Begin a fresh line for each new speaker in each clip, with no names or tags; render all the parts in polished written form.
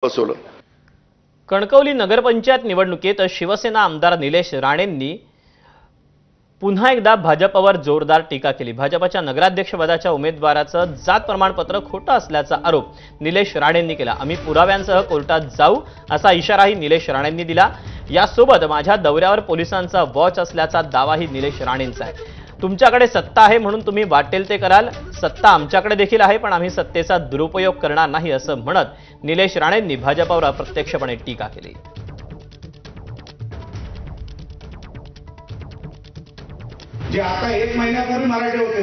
बसवलं।
कणकवली नगरपंचायत निवडणुकीत शिवसेना आमदार निलेश राणेंनी पुन्हा एकदा भाजपवर जोरदार टीका केली। भाजपच्या नगराध्यक्षपदाच्या उमेदवाराचं जात प्रमाणपत्र खोटं असल्याचा आरोप निलेश राणेंनी केला। आम्ही पुराव्यांसह कोर्टात जाऊ असा इशाराही निलेश राणेंनी दिला। यासोबत माझ्या दौऱ्यावर पोलिसांचा वॉच असल्याचा दावाही निलेश राणेंचा आहे। तुमच्याकडे सत्ता आहे म्हणून तुम्ही वाटेल ते कराल, सत्ता आमच्याकडे देखील आहे पण आम्ही सत्तेचा दुरुपयोग करणार नाही असं म्हणत निलेश राणेंनी भाजपवर अप्रत्यक्षपणे टीका केली।
जे आता 1 महिन्यापूर्वी मराठे होते,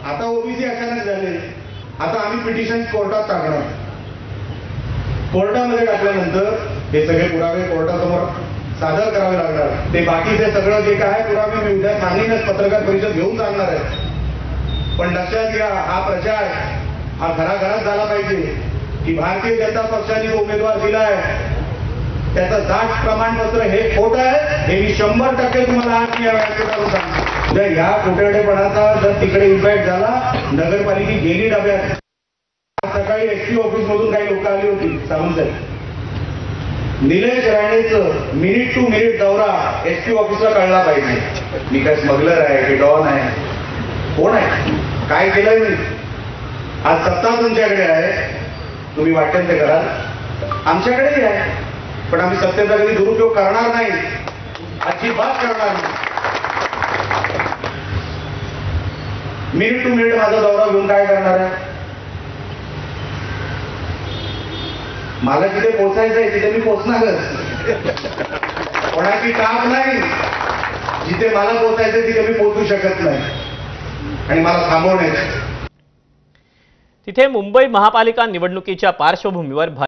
आता ओबीसी अचानक झाले। आता आम्ही पिटिशन कोर्टात टाकणार। कोर्टामध्ये टाकल्यानंतर हे सगळे पुरावे कोर्टासमोर सादर करावे लागणार। ते बाकीचे सगळं जे काय पुरावे मी उद्या सांगेनच, पत्रकार परिषद घेऊन सांगणार आहे। पण लक्षात घ्या, हा प्रचार हा घराघरात झाला पाहिजे की भारतीय जनता पक्षाने उमेदवार दिलाय त्याचं जात प्रमाणपत्र हे खोटं आहे, हे मी 100% तुम्हाला आज मी करून सांगतो। जर ह्या खोटेपणाचा जर तिकडे इम्पॅक्ट झाला, नगरपालिका गेली डब्यात। सकाळी एसपी ऑफिस मधून काही लोक आली होती, सांगून साहेब निलेश राणेचं मिनिट टू मिनिट दौरा एसपी ऑफिसला कळला पाहिजे। मी काय स्मगलर आहे की डॉन आहे, कोण आहे, काय केलंय मी? आज सत्ता तुमच्याकडे आहे, तुम्ही वाटेल ते कराल, आमच्याकडेही आहे पण आम्ही सत्तेचा कधी दुरुपयोग करणार नाही, अजिबात करणार नाही। मिनिट टू मिनिट माझा दौरा घेऊन काय करणार आहे? मला जिथे पोहोचायचं आहे तिथे मी पोहोचणारच, कोणाची टाप नाही। जिथे मला पोहोचायचं तिथे मी पोहोचू शकत नाही आणि मला थांबवण्याचं।
तिथे मुंबई महापालिका निवडणुकीच्या पार्श्वभूमीवर